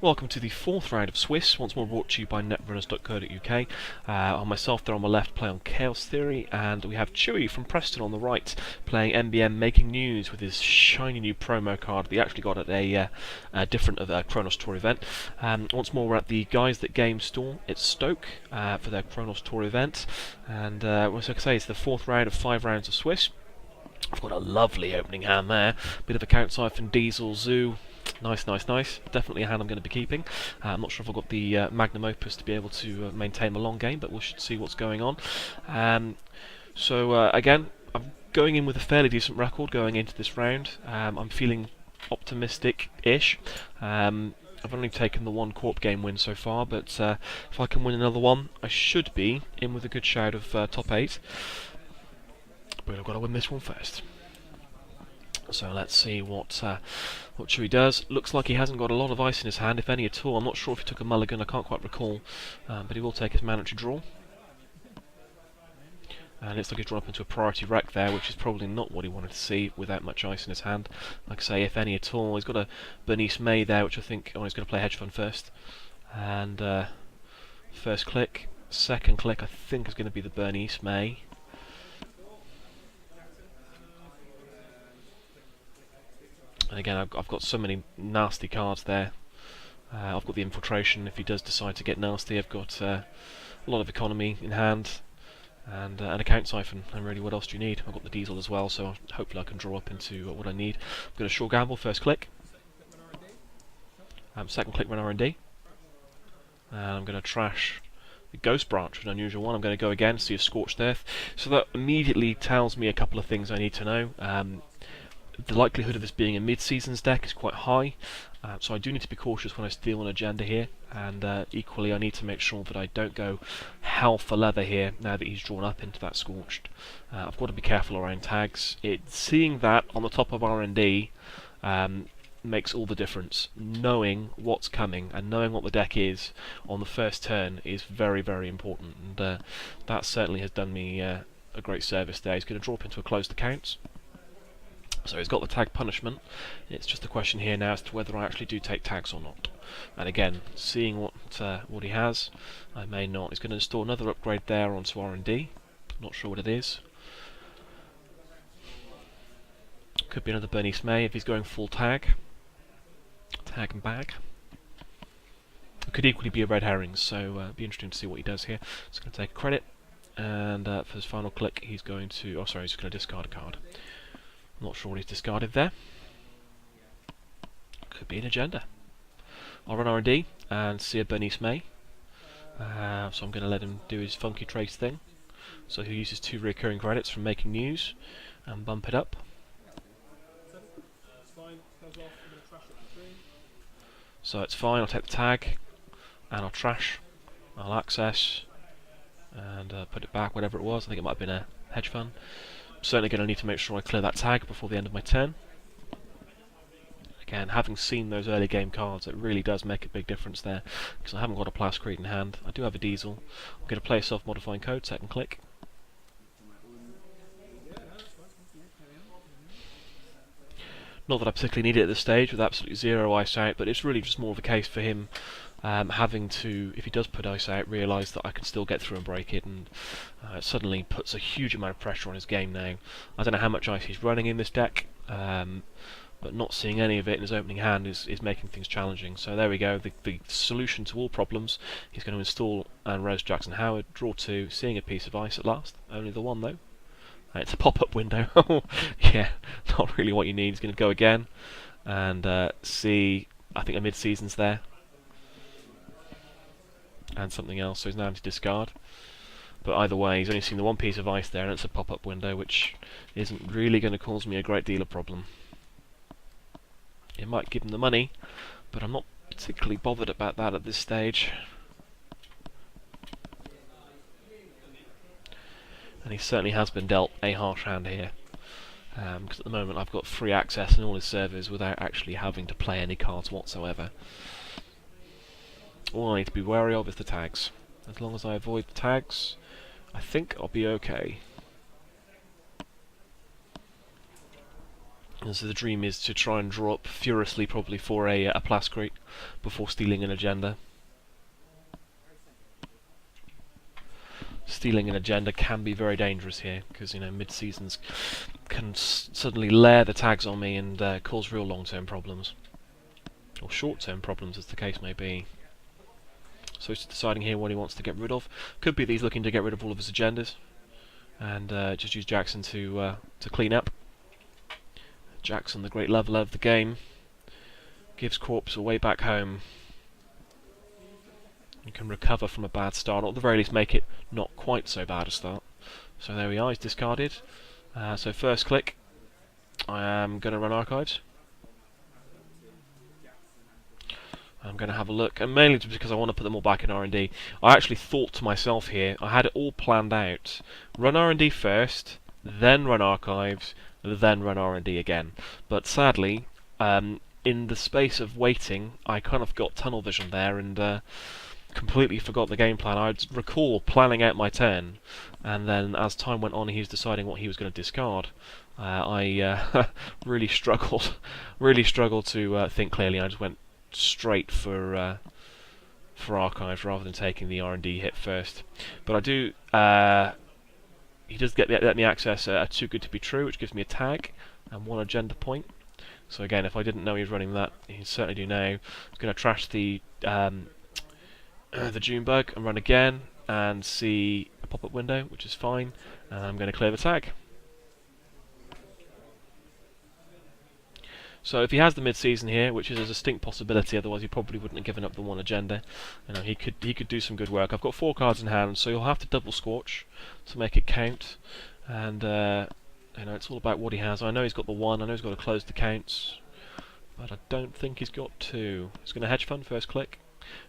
Welcome to the fourth round of Swiss, once more brought to you by Netrunners.co.uk. On myself there on my left, play on Chaos Theory, and we have Chooi from Preston on the right, playing MBM Making News with his shiny new promo card that he actually got at a different Chronos Tour event. Once more we're at the Guys That Game store. It's Stoke for their Chronos Tour event, and as I say, it's the fourth round of 5 rounds of Swiss. I've got a lovely opening hand there, bit of a Count Siphon, Diesel, Zoo. Nice. Definitely a hand I'm going to be keeping. I'm not sure if I've got the Magnum Opus to be able to maintain the long game, but we should see what's going on. Again, I'm going in with a fairly decent record going into this round. I'm feeling optimistic-ish. I've only taken the one Corp game win so far, but if I can win another one, I should be in with a good shout of top 8. But I've got to win this one first. So let's see what Chooi does. Looks like he hasn't got a lot of ice in his hand, if any at all. I'm not sure if he took a mulligan, I can't quite recall. But he will take his mandatory draw. And it looks like he's drawn up into a priority wreck there, which is probably not what he wanted to see without much ice in his hand. Like I say, if any at all. He's got a Bernice May there, which I think he's going to play hedge fund first. And first click. Second click I think is going to be the Bernice May. And again, I've got so many nasty cards there. I've got the Infiltration if he does decide to get nasty. I've got a lot of economy in hand, and an Account Siphon. And really, what else do you need? I've got the Diesel as well, so hopefully I can draw up into what I need. I'm going to Sure Gamble, first click. Second click, run R&D. And I'm going to trash the Ghost Branch, an unusual one. I'm going to go again, see a Scorched Earth. So that immediately tells me a couple of things I need to know. The likelihood of this being a mid-seasons deck is quite high, so I do need to be cautious when I steal an agenda here, and equally I need to make sure that I don't go hell for leather here now that he's drawn up into that Scorched. I've got to be careful around tags. Seeing that on the top of R&D makes all the difference. Knowing what's coming and knowing what the deck is on the first turn is very, very important, and that certainly has done me a great service there. He's going to drop into a closed account. So he's got the tag punishment. It's just a question here now as to whether I actually do take tags or not. And again, seeing what he has, I may not. He's going to install another upgrade there onto R&D. Not sure what it is. Could be another Bernice May if he's going full tag. Tag and bag. It could equally be a red herring, so it'd be interesting to see what he does here. He's going to take credit, and for his final click, he's going to. He's going to discard a card. Not sure what he's discarded there. Could be an agenda. I'll run R&D and see a Bernice May. So I'm going to let him do his funky trace thing. So he'll use his 2 recurring credits from Making News and bump it up. So it's fine, I'll take the tag and I'll trash. I'll access and put it back, whatever it was. I think it might have been a hedge fund. Certainly going to need to make sure I clear that tag before the end of my turn. Again, having seen those early game cards, it really does make a big difference there, because I haven't got a Plascrete in hand. I do have a Diesel. I'm going to play a self-modifying code, second click. Not that I particularly need it at this stage, with absolutely 0 ice out, but it's really just more of a case for him having to, if he does put ice out, realise that I can still get through and break it, and it suddenly puts a huge amount of pressure on his game now. I don't know how much ice he's running in this deck, but not seeing any of it in his opening hand is making things challenging. So there we go, the solution to all problems. He's going to install Rose Jackson Howard, draw 2, seeing a piece of ice at last. Only the one though. It's a pop-up window. Yeah, not really what you need. He's going to go again and see, I think a mid-season's there. And something else, so he's now having to discard. But either way, he's only seen the one piece of ice there, and it's a pop-up window, which isn't really going to cause me a great deal of problem. It might give him the money, but I'm not particularly bothered about that at this stage. And he certainly has been dealt a harsh hand here, because at the moment I've got free access in all his servers without actually having to play any cards whatsoever. All I need to be wary of is the tags. As long as I avoid the tags, I think I'll be okay. And so the dream is to try and draw up furiously, probably for a Plascrete before stealing an agenda. Stealing an agenda can be very dangerous here, because mid-seasons can suddenly layer the tags on me and cause real long-term problems, or short-term problems as the case may be. So he's deciding here what he wants to get rid of. Could be that he's looking to get rid of all of his agendas and just use Jackson to clean up. Jackson, the great leveler of the game, gives Corpse a way back home. You can recover from a bad start, or at the very least make it not quite so bad a start. So there we are, he's discarded. So first click, I am going to run archives. I'm going to have a look, and mainly just because I want to put them all back in R&D. I actually thought to myself here, I had it all planned out. Run R&D first, then run archives, then run R&D again. But sadly, in the space of waiting, I kind of got tunnel vision there and completely forgot the game plan. I recall planning out my turn, and then as time went on, he was deciding what he was going to discard. I really struggled to think clearly. I just went straight for archives rather than taking the R&D hit first. But I do. He does let me access a too good to be true, which gives me a tag and 1 agenda point. So again, if I didn't know he was running that, he certainly do now. I'm going to trash the June bug and run again and see a pop-up window, which is fine. And I'm going to clear the tag. So if he has the mid-season here, which is a distinct possibility, otherwise he probably wouldn't have given up the 1 agenda. He could do some good work. I've got 4 cards in hand, so you'll have to double scorch to make it count. And it's all about what he has. I know he's got the 1. I know he's got to close the counts, but I don't think he's got 2. He's going to hedge fund first click.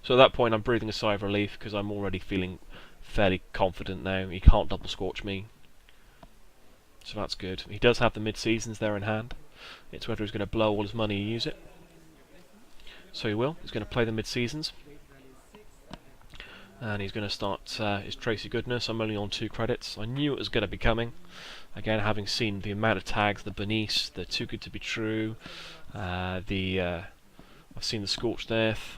So at that point, I'm breathing a sigh of relief because I'm already feeling fairly confident now. He can't double scorch me, so that's good. He does have the mid-seasons there in hand. It's whether he's going to blow all his money and use it. So he will. He's going to play the mid-seasons. And he's going to start his Tracy Goodness. I'm only on 2 credits. I knew it was going to be coming. Again, having seen the amount of tags, the Bernice, the Too Good to Be True, I've seen the Scorched Earth.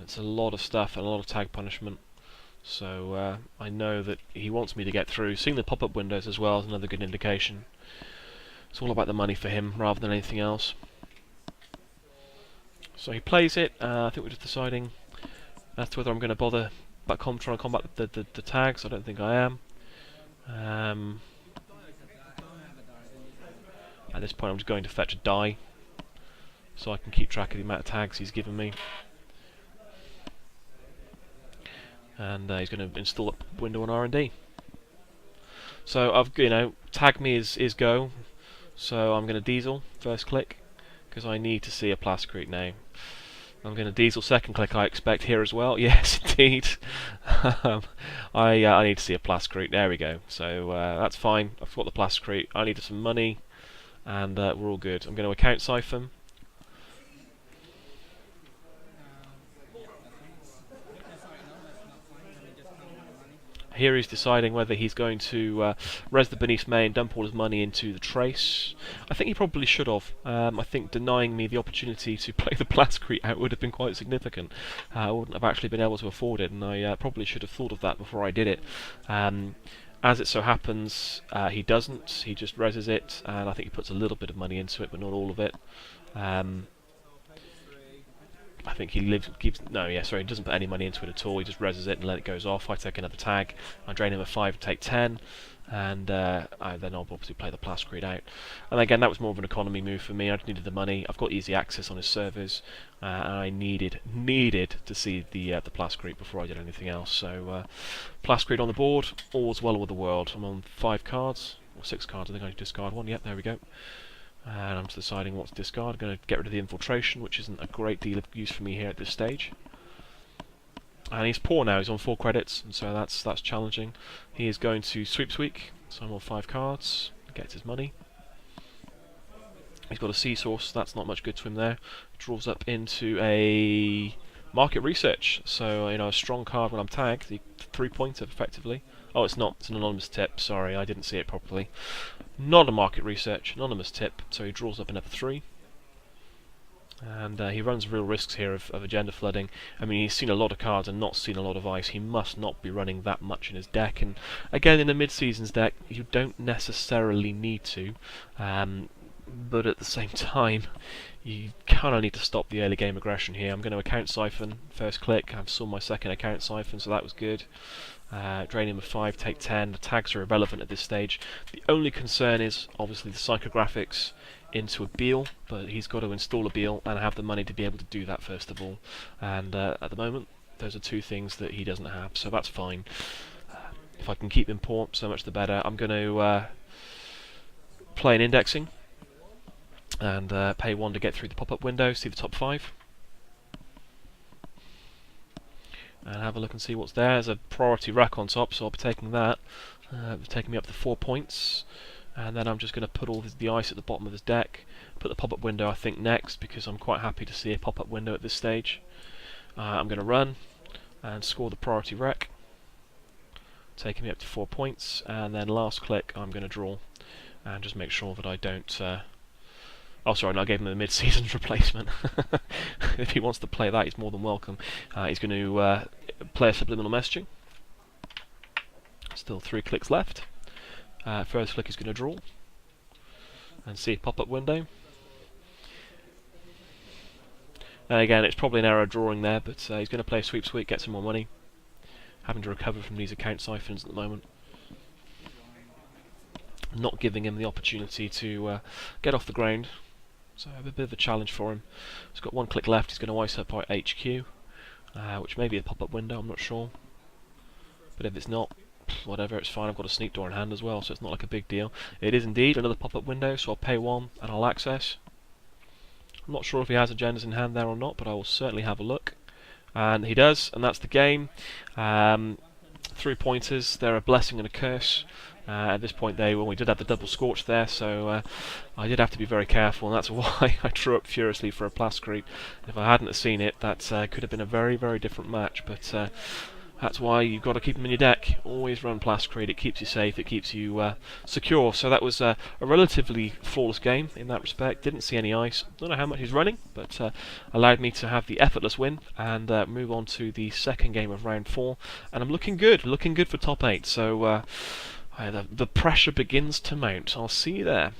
It's a lot of stuff and a lot of tag punishment. So I know that he wants me to get through. Seeing the pop-up windows as well is another good indication. It's all about the money for him rather than anything else. So he plays it. I think we're just deciding as to whether I'm going to bother trying to combat the tags. I don't think I am. At this point I'm just going to fetch a die so I can keep track of the amount of tags he's given me. And he's going to install a window on R&D. So I've tag me is go. So I'm going to diesel first click because I need to see a Plascrete now. I'm going to diesel second click, I expect here as well. Yes, indeed. I need to see a Plascrete. There we go. So that's fine. I've got the Plascrete. I need some money, and we're all good. I'm going to account siphon. Here he's deciding whether he's going to res the Bernice May and dump all his money into the Trace. I think he probably should have. I think denying me the opportunity to play the Plascrete out would have been quite significant. I wouldn't have actually been able to afford it, and I probably should have thought of that before I did it. As it so happens, he doesn't. He just reses it, and I think he puts a little bit of money into it, but not all of it. I think he he doesn't put any money into it at all. He just reses it and let it goes off. I take another tag. I drain him a 5 and take 10. And then I'll obviously play the Plascrete out. And again, that was more of an economy move for me. I just needed the money. I've got easy access on his servers. And I needed to see the Plascrete before I did anything else. So Plascrete on the board. All's well with the world. I'm on 5 cards. Or 6 cards. I think I need to discard 1. Yep, there we go. And I'm just deciding what to discard. I'm going to get rid of the infiltration, which isn't a great deal of use for me here at this stage. And he's poor now. He's on 4 credits, and so that's challenging. He is going to sweeps week, so I'm on 5 cards. Gets his money. He's got a sea source. That's not much good to him there. Draws up into a Market research. So a strong card when I'm tagged, the 3-pointer effectively. Oh, it's not. It's an anonymous tip. Sorry, I didn't see it properly. Not a market research, anonymous tip. So he draws up another 3. And he runs real risks here of agenda flooding. I mean, he's seen a lot of cards and not seen a lot of ice. He must not be running that much in his deck. And again, in a mid-seasons deck, you don't necessarily need to. But at the same time, you kind of need to stop the early game aggression here. I'm going to account siphon first click. I've saw my second account siphon, so that was good. Drain him with 5, take 10. The tags are irrelevant at this stage. The only concern is obviously the psychographics into a Beal, but he's got to install a Beal and have the money to be able to do that first of all. And at the moment, those are 2 things that he doesn't have, so that's fine. If I can keep him poor, so much the better. I'm going to play an indexing and pay 1 to get through the pop-up window, see the top 5. And have a look and see what's there. There's a priority rack on top, so I'll be taking that. Taking me up to 4 points. And then I'm just going to put all the ice at the bottom of his deck. Put the pop-up window, I think, next, because I'm quite happy to see a pop-up window at this stage. I'm going to run and score the priority wreck, taking me up to 4 points. And then last click, I'm going to draw and just make sure that I don't... Oh, sorry, no, I gave him the mid-seasons replacement. If he wants to play that, he's more than welcome. He's going to play a subliminal messaging. Still 3 clicks left. First click is going to draw and see a pop-up window. And again, it's probably an error drawing there, but he's going to play a sweep, get some more money. Having to recover from these account siphons at the moment. Not giving him the opportunity to get off the ground. So a bit of a challenge for him. He's got 1 click left. He's going to ice up by HQ, which may be a pop-up window, I'm not sure. But if it's not, whatever, it's fine. I've got a sneak door in hand as well, so it's not like a big deal. It is indeed another pop-up window, so I'll pay 1 and I'll access. I'm not sure if he has agendas in hand there or not, but I will certainly have a look. And he does, and that's the game. 3 pointers. They're a blessing and a curse. At this point, we did have the double scorch there, so I did have to be very careful, and that's why I drew up furiously for a Plascrete. If I hadn't have seen it, that could have been a very, very different match. But that's why you've got to keep them in your deck. Always run Plascrete. It keeps you safe. It keeps you secure. So that was a relatively flawless game in that respect. Didn't see any ice. Don't know how much he's running, but allowed me to have the effortless win and move on to the second game of round 4. And I'm looking good. Looking good for top 8. So the pressure begins to mount. I'll see you there.